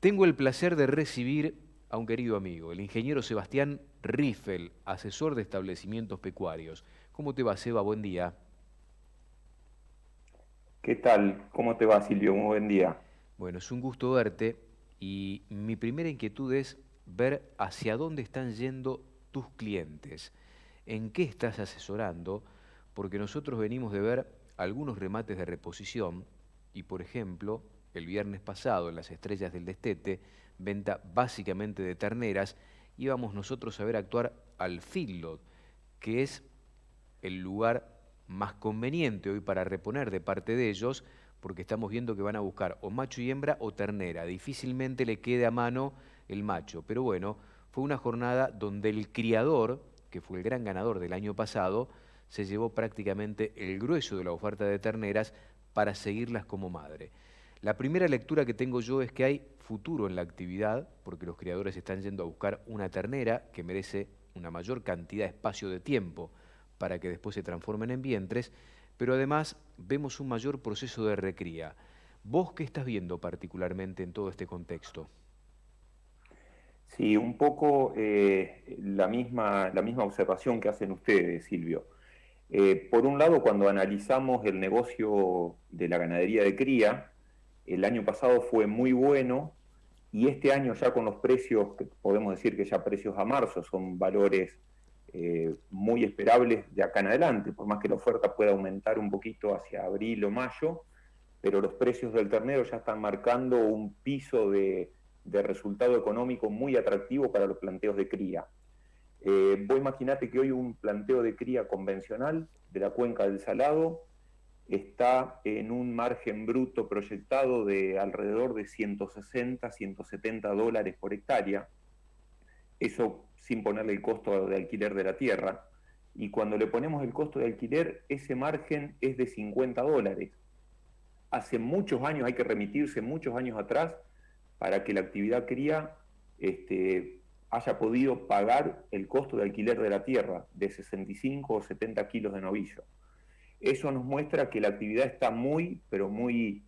Tengo el placer de recibir a un querido amigo, el ingeniero Sebastián Riffel, asesor de establecimientos pecuarios. ¿Cómo te va, Seba? Buen día. ¿Qué tal? ¿Cómo te va, Silvio? Muy buen día. Bueno, es un gusto verte y mi primera inquietud es ver hacia dónde están yendo tus clientes, en qué estás asesorando, porque nosotros venimos de ver algunos remates de reposición y, por ejemplo, el viernes pasado en las Estrellas del Destete, venta básicamente de terneras, íbamos nosotros a ver actuar al feedlot, que es el lugar más conveniente hoy para reponer de parte de ellos, porque estamos viendo que van a buscar o macho y hembra o ternera. Difícilmente le quede a mano el macho, pero bueno, fue una jornada donde el criador, que fue el gran ganador del año pasado, se llevó prácticamente el grueso de la oferta de terneras para seguirlas como madre. La primera lectura que tengo yo es que hay futuro en la actividad, porque los criadores están yendo a buscar una ternera que merece una mayor cantidad de espacio de tiempo para que después se transformen en vientres, pero además vemos un mayor proceso de recría. ¿Vos qué estás viendo particularmente en todo este contexto? Sí, un poco la misma observación que hacen ustedes, Silvio. Por un lado, cuando analizamos el negocio de la ganadería de cría, el año pasado fue muy bueno y este año ya con los precios, que podemos decir que ya precios a marzo, son valores muy esperables de acá en adelante, por más que la oferta pueda aumentar un poquito hacia abril o mayo, pero los precios del ternero ya están marcando un piso de resultado económico muy atractivo para los planteos de cría. Vos imaginate que hoy un planteo de cría convencional de la cuenca del Salado está en un margen bruto proyectado de alrededor de 160, 170 dólares por hectárea, eso sin ponerle el costo de alquiler de la tierra, y cuando le ponemos el costo de alquiler, ese margen es de 50 dólares. Hace muchos años, hay que remitirse muchos años atrás, para que la actividad cría haya podido pagar el costo de alquiler de la tierra de 65 o 70 kilos de novillo. Eso nos muestra que la actividad está muy, pero muy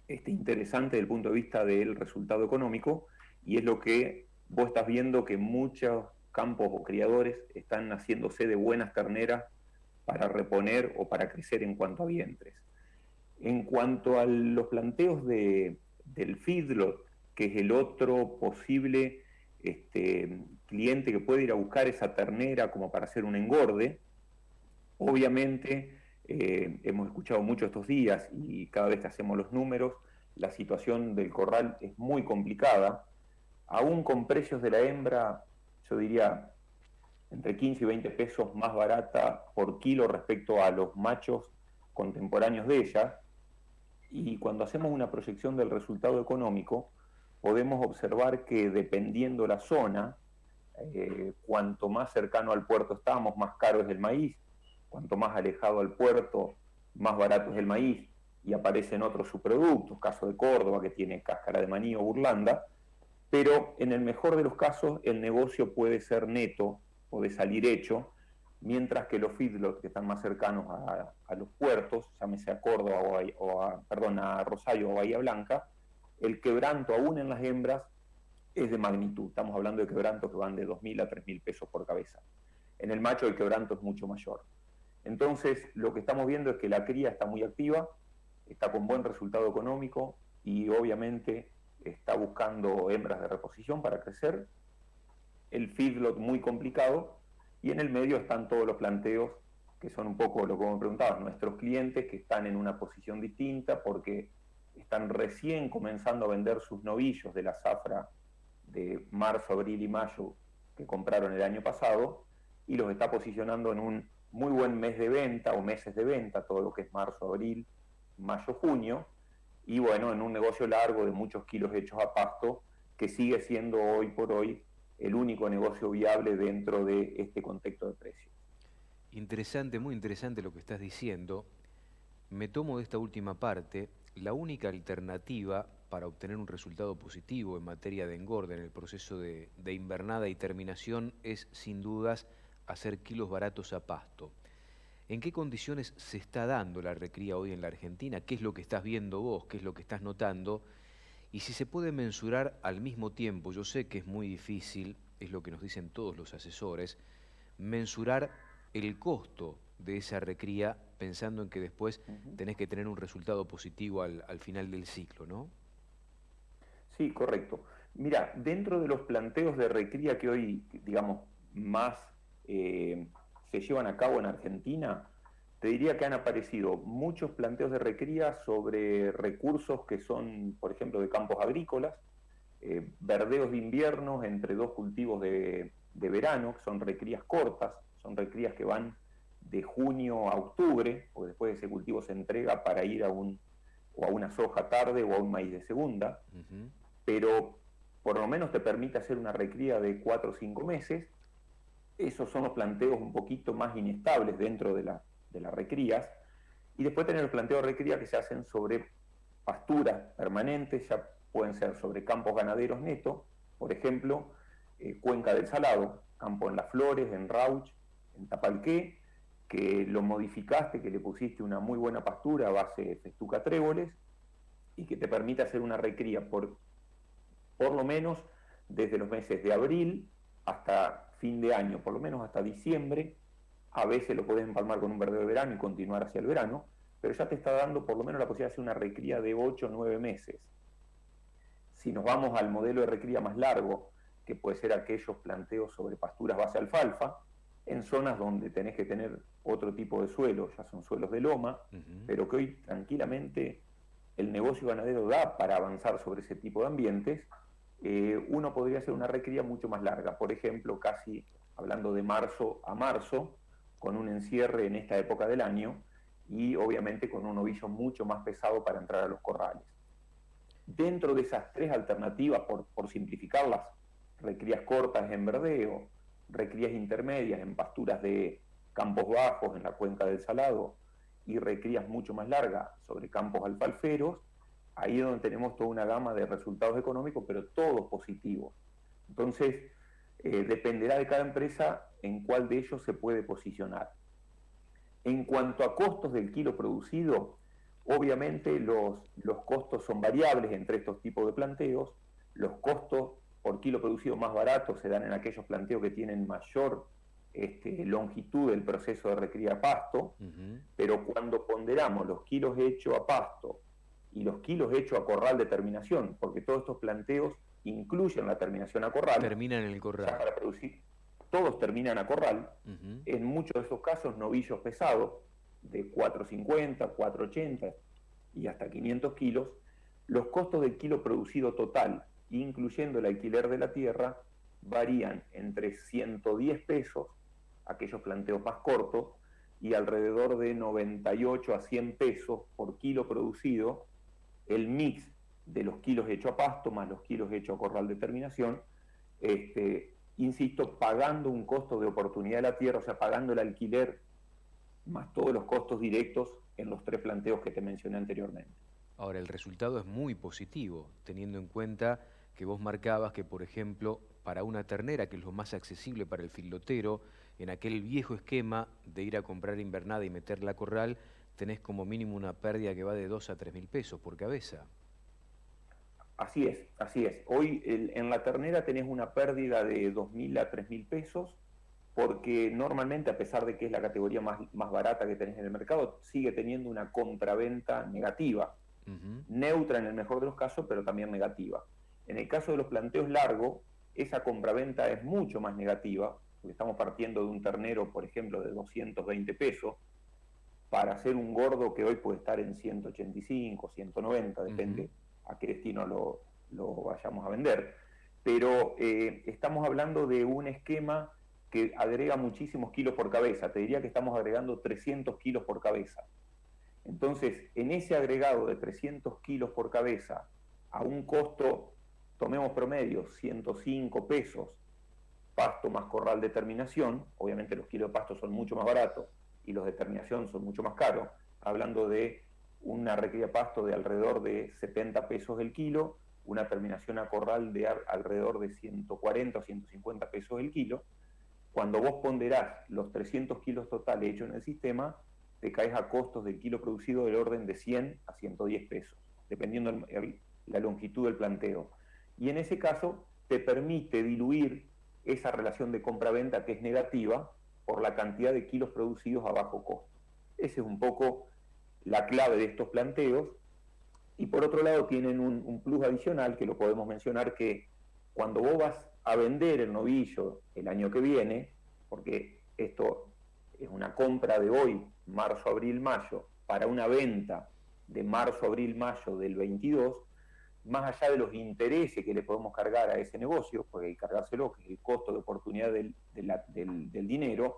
interesante desde el punto de vista del resultado económico, y es lo que vos estás viendo, que muchos campos o criadores están haciéndose de buenas terneras para reponer o para crecer en cuanto a vientres. En cuanto a los planteos del feedlot, que es el otro posible cliente que puede ir a buscar esa ternera como para hacer un engorde, obviamente hemos escuchado mucho estos días y cada vez que hacemos los números, la situación del corral es muy complicada. Aún con precios de la hembra, yo diría entre 15 y 20 pesos más barata por kilo respecto a los machos contemporáneos de ella, y cuando hacemos una proyección del resultado económico, podemos observar que dependiendo la zona, cuanto más cercano al puerto estamos, más caro es el maíz, cuanto más alejado al puerto, más barato es el maíz, y aparecen otros subproductos, caso de Córdoba, que tiene cáscara de maní o burlanda, pero en el mejor de los casos el negocio puede ser neto, puede salir hecho, mientras que los feedlots que están más cercanos a los puertos, llámese a Córdoba a Rosario o Bahía Blanca, el quebranto aún en las hembras es de magnitud. Estamos hablando de quebrantos que van de 2.000 a 3.000 pesos por cabeza. En el macho el quebranto es mucho mayor. Entonces, lo que estamos viendo es que la cría está muy activa, está con buen resultado económico y obviamente está buscando hembras de reposición para crecer, el feedlot muy complicado, y en el medio están todos los planteos que son un poco lo que me preguntabas, nuestros clientes que están en una posición distinta porque están recién comenzando a vender sus novillos de la zafra de marzo, abril y mayo que compraron el año pasado, y los está posicionando en un muy buen mes de venta o meses de venta, todo lo que es marzo, abril, mayo, junio, y bueno, en un negocio largo de muchos kilos hechos a pasto, que sigue siendo hoy por hoy el único negocio viable dentro de este contexto de precios. Interesante, muy interesante lo que estás diciendo. Me tomo de esta última parte, la única alternativa para obtener un resultado positivo en materia de engorde en el proceso de invernada y terminación es, sin dudas, hacer kilos baratos a pasto. ¿En qué condiciones se está dando la recría hoy en la Argentina? ¿Qué es lo que estás viendo vos? ¿Qué es lo que estás notando? Y si se puede mensurar al mismo tiempo, yo sé que es muy difícil, es lo que nos dicen todos los asesores, mensurar el costo de esa recría pensando en que después tenés que tener un resultado positivo al final del ciclo, ¿no? Sí, correcto. Mira, dentro de los planteos de recría que hoy, digamos, más se llevan a cabo en Argentina, te diría que han aparecido muchos planteos de recría sobre recursos que son, por ejemplo, de campos agrícolas, verdeos de invierno entre dos cultivos de verano, que son recrías cortas, son recrías que van de junio a octubre, porque después ese cultivo se entrega para ir o a una soja tarde o a un maíz de segunda, pero por lo menos te permite hacer una recría de 4 o 5 meses. Esos son los planteos un poquito más inestables dentro de las recrías. Y después tener los planteos de recría que se hacen sobre pasturas permanentes, ya pueden ser sobre campos ganaderos netos, por ejemplo, Cuenca del Salado, campo en Las Flores, en Rauch, en Tapalqué, que lo modificaste, que le pusiste una muy buena pastura a base de festuca tréboles y que te permite hacer una recría por lo menos desde los meses de abril hasta fin de año, por lo menos hasta diciembre. A veces lo puedes empalmar con un verdeo de verano y continuar hacia el verano, pero ya te está dando por lo menos la posibilidad de hacer una recría de 8 o 9 meses. Si nos vamos al modelo de recría más largo, que puede ser aquellos planteos sobre pasturas base alfalfa, en zonas donde tenés que tener otro tipo de suelo, ya son suelos de loma, pero que hoy tranquilamente el negocio ganadero da para avanzar sobre ese tipo de ambientes, uno podría hacer una recría mucho más larga, por ejemplo, casi hablando de marzo a marzo, con un encierre en esta época del año y obviamente con un ovillo mucho más pesado para entrar a los corrales. Dentro de esas tres alternativas, por simplificarlas, recrías cortas en verdeo, recrías intermedias en pasturas de campos bajos en la cuenca del Salado y recrías mucho más largas sobre campos alfalferos, ahí es donde tenemos toda una gama de resultados económicos, pero todos positivos. Entonces, dependerá de cada empresa en cuál de ellos se puede posicionar. En cuanto a costos del kilo producido, obviamente los costos son variables entre estos tipos de planteos. Los costos por kilo producido más baratos se dan en aquellos planteos que tienen mayor longitud del proceso de recría a pasto, pero cuando ponderamos los kilos hechos a pasto y los kilos hechos a corral de terminación, porque todos estos planteos incluyen la terminación a corral. Terminan en el corral. Ya para producir, todos terminan a corral. En muchos de esos casos, novillos pesados, de 450, 480 y hasta 500 kilos. Los costos del kilo producido total, incluyendo el alquiler de la tierra, varían entre 110 pesos, aquellos planteos más cortos, y alrededor de 98 a 100 pesos por kilo producido, el mix de los kilos hechos a pasto más los kilos hechos a corral de terminación, insisto, pagando un costo de oportunidad de la tierra, o sea, pagando el alquiler más todos los costos directos en los tres planteos que te mencioné anteriormente. Ahora, el resultado es muy positivo, teniendo en cuenta que vos marcabas que, por ejemplo, para una ternera, que es lo más accesible para el filotero, en aquel viejo esquema de ir a comprar invernada y meterla a corral, tenés como mínimo una pérdida que va de 2 a 3 mil pesos por cabeza. Así es, así es. Hoy en la ternera tenés una pérdida de 2.000 a 3.000 pesos, porque normalmente, a pesar de que es la categoría más barata que tenés en el mercado, sigue teniendo una compraventa negativa, neutra en el mejor de los casos, pero también negativa. En el caso de los planteos largos, esa compraventa es mucho más negativa, porque estamos partiendo de un ternero, por ejemplo, de 220 pesos, para hacer un gordo que hoy puede estar en 185, 190, depende a qué destino lo vayamos a vender. Pero estamos hablando de un esquema que agrega muchísimos kilos por cabeza. Te diría que estamos agregando 300 kilos por cabeza. Entonces, en ese agregado de 300 kilos por cabeza, a un costo, tomemos promedio, 105 pesos, pasto más corral de terminación, obviamente los kilos de pasto son mucho más baratos y los de terminación son mucho más caros, hablando de una recría de pasto de alrededor de 70 pesos el kilo, una terminación a corral de alrededor de 140 o 150 pesos el kilo. Cuando vos ponderás los 300 kilos totales hechos en el sistema, te caes a costos del kilo producido del orden de 100 a 110 pesos, dependiendo la longitud del planteo. Y en ese caso te permite diluir esa relación de compra-venta que es negativa por la cantidad de kilos producidos a bajo costo. Esa es un poco la clave de estos planteos. Y por otro lado tienen un plus adicional que lo podemos mencionar, que cuando vos vas a vender el novillo el año que viene, porque esto es una compra de hoy, marzo, abril, mayo, para una venta de marzo, abril, mayo del 22, más allá de los intereses que le podemos cargar a ese negocio, porque hay que cargárselo, que es el costo de oportunidad del dinero,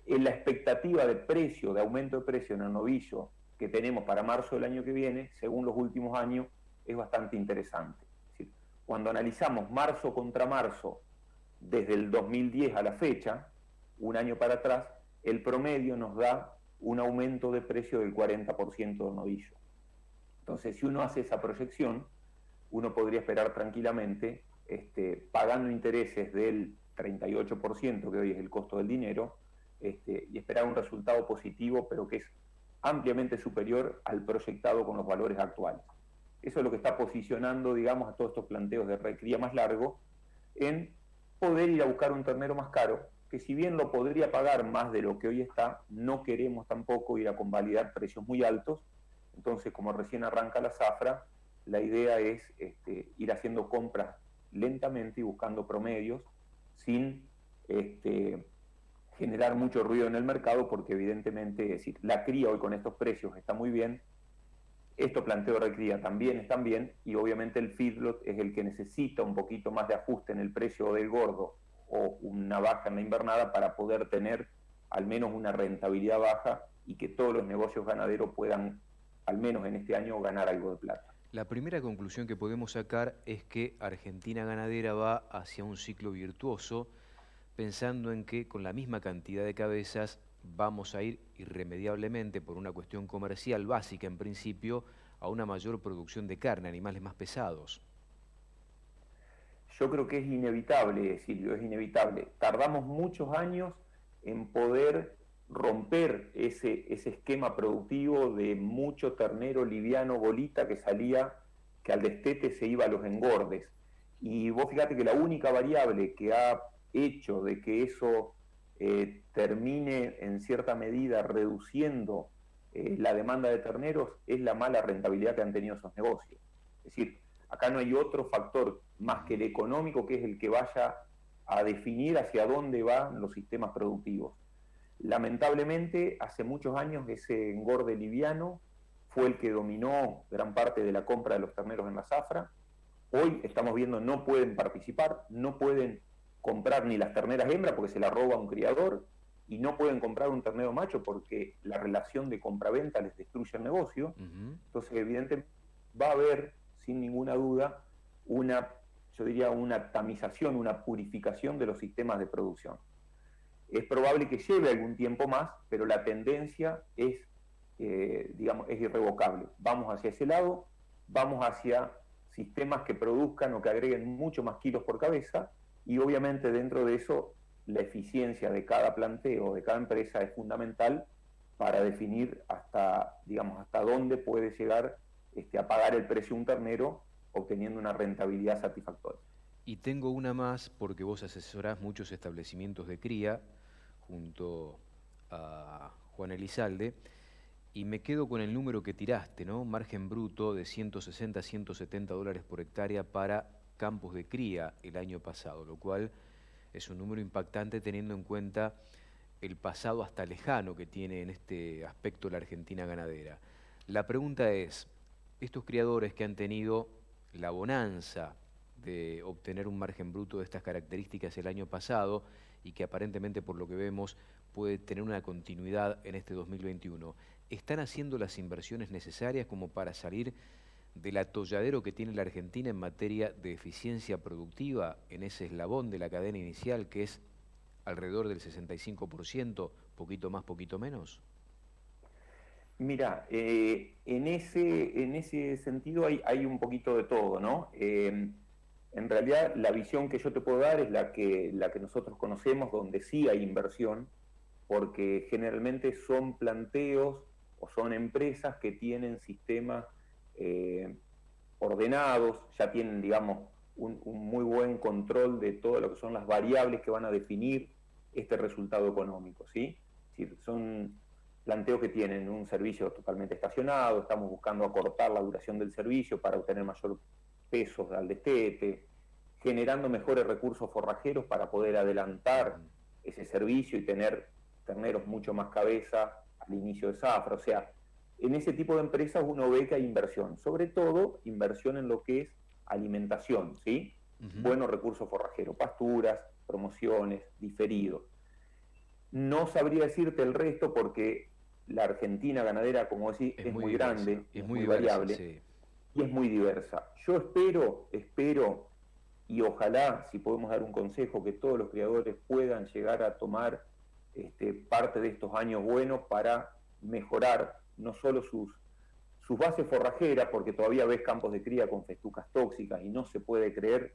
en la expectativa de precio, de aumento de precio en el novillo que tenemos para marzo del año que viene, según los últimos años, es bastante interesante. Es decir, cuando analizamos marzo contra marzo, desde el 2010 a la fecha, un año para atrás, el promedio nos da un aumento de precio del 40% del novillo. Entonces, si uno hace esa proyección, uno podría esperar tranquilamente, pagando intereses del 38%, que hoy es el costo del dinero, y esperar un resultado positivo, pero que es ampliamente superior al proyectado con los valores actuales. Eso es lo que está posicionando, digamos, a todos estos planteos de recría más largo, en poder ir a buscar un ternero más caro, que si bien lo podría pagar más de lo que hoy está, no queremos tampoco ir a convalidar precios muy altos. Entonces, como recién arranca la zafra, la idea es ir haciendo compras lentamente y buscando promedios sin generar mucho ruido en el mercado, porque evidentemente, es decir, la cría hoy con estos precios está muy bien, estos planteos de recría también están bien, y obviamente el feedlot es el que necesita un poquito más de ajuste en el precio del gordo o una baja en la invernada para poder tener al menos una rentabilidad baja y que todos los negocios ganaderos puedan, al menos en este año, ganar algo de plata. La primera conclusión que podemos sacar es que Argentina Ganadera va hacia un ciclo virtuoso, pensando en que con la misma cantidad de cabezas vamos a ir irremediablemente, por una cuestión comercial básica en principio, a una mayor producción de carne, animales más pesados. Yo creo que es inevitable, Silvio, es inevitable. Tardamos muchos años en poder romper ese esquema productivo de mucho ternero liviano, bolita, que salía, que al destete se iba a los engordes. Y vos fíjate que la única variable que ha hecho de que eso termine en cierta medida reduciendo la demanda de terneros es la mala rentabilidad que han tenido esos negocios. Es decir, acá no hay otro factor más que el económico, que es el que vaya a definir hacia dónde van los sistemas productivos. Lamentablemente, hace muchos años ese engorde liviano fue el que dominó gran parte de la compra de los terneros en la zafra. Hoy estamos viendo no pueden participar, no pueden comprar ni las terneras hembras porque se las roba un criador, y no pueden comprar un ternero macho porque la relación de compra-venta les destruye el negocio. Entonces, evidentemente, va a haber, sin ninguna duda, yo diría una tamización, una purificación de los sistemas de producción. Es probable que lleve algún tiempo más, pero la tendencia es, digamos, es irrevocable. Vamos hacia ese lado, vamos hacia sistemas que produzcan o que agreguen mucho más kilos por cabeza, y obviamente dentro de eso la eficiencia de cada planteo, de cada empresa, es fundamental para definir hasta dónde puede llegar a pagar el precio un ternero, obteniendo una rentabilidad satisfactoria. Y tengo una más, porque vos asesorás muchos establecimientos de cría junto a Juan Elizalde, y me quedo con el número que tiraste, ¿no? Margen bruto de 160 a 170 dólares por hectárea para campos de cría el año pasado, lo cual es un número impactante teniendo en cuenta el pasado hasta lejano que tiene en este aspecto la Argentina ganadera. La pregunta es, estos criadores que han tenido la bonanza de obtener un margen bruto de estas características el año pasado y que aparentemente, por lo que vemos, puede tener una continuidad en este 2021, ¿están haciendo las inversiones necesarias como para salir del atolladero que tiene la Argentina en materia de eficiencia productiva en ese eslabón de la cadena inicial que es alrededor del 65%, poquito más, poquito menos? Mira, en ese sentido hay un poquito de todo, ¿no? En realidad la visión que yo te puedo dar es la que nosotros conocemos, donde sí hay inversión, porque generalmente son planteos o son empresas que tienen sistemas ordenados, ya tienen, digamos, un muy buen control de todo lo que son las variables que van a definir este resultado económico, ¿sí? Es decir, son planteos que tienen un servicio totalmente estacionado, estamos buscando acortar la duración del servicio para obtener mayor peso al destete, generando mejores recursos forrajeros para poder adelantar ese servicio y tener terneros mucho más cabeza al inicio de zafra. O sea, en ese tipo de empresas uno ve que hay inversión, sobre todo inversión en lo que es alimentación, ¿sí? Buenos recursos forrajeros, pasturas, promociones, diferidos. No sabría decirte el resto porque la Argentina ganadera, como decís, es muy grande, es muy variable, sí, y es muy diversa. Yo espero, y ojalá, si podemos dar un consejo, que todos los criadores puedan llegar a tomar parte de estos años buenos para mejorar no solo sus bases forrajeras, porque todavía ves campos de cría con festucas tóxicas y no se puede creer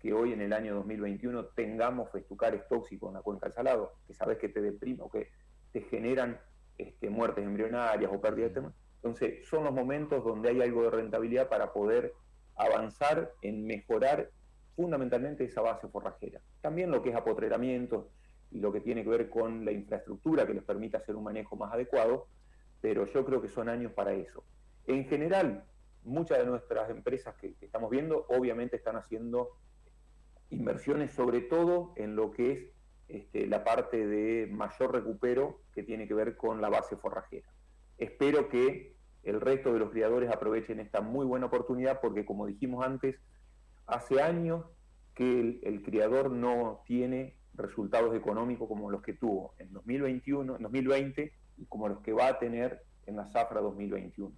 que hoy en el año 2021 tengamos festucares tóxicos en la cuenca del Salado, que sabes que te deprime o que te generan muertes embrionarias o pérdida de tema. Entonces son los momentos donde hay algo de rentabilidad para poder avanzar en mejorar fundamentalmente esa base forrajera. También lo que es apotreramiento y lo que tiene que ver con la infraestructura que les permita hacer un manejo más adecuado, pero yo creo que son años para eso. En general, muchas de nuestras empresas que estamos viendo obviamente están haciendo inversiones sobre todo en lo que es la parte de mayor recupero que tiene que ver con la base forrajera. Espero que el resto de los criadores aprovechen esta muy buena oportunidad porque, como dijimos antes, hace años que el criador no tiene resultados económicos como los que tuvo en 2021, en 2020 y como los que va a tener en la zafra 2021.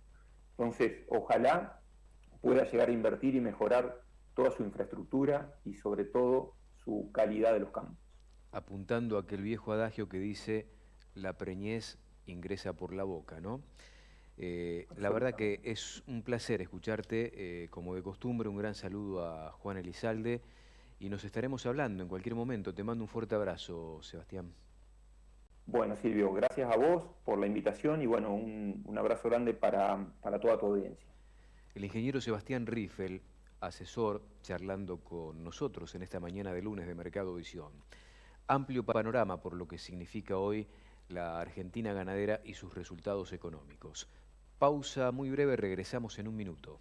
Entonces, ojalá pueda llegar a invertir y mejorar toda su infraestructura y sobre todo su calidad de los campos. Apuntando a aquel viejo adagio que dice, la preñez ingresa por la boca, ¿no? La verdad que es un placer escucharte, como de costumbre, un gran saludo a Juan Elizalde y nos estaremos hablando en cualquier momento. Te mando un fuerte abrazo, Sebastián. Bueno, Silvio, gracias a vos por la invitación y bueno, un abrazo grande para toda tu audiencia. El ingeniero Sebastián Riffel, asesor, charlando con nosotros en esta mañana de lunes de Mercado Visión. Amplio panorama por lo que significa hoy la Argentina ganadera y sus resultados económicos. Pausa muy breve, regresamos en un minuto.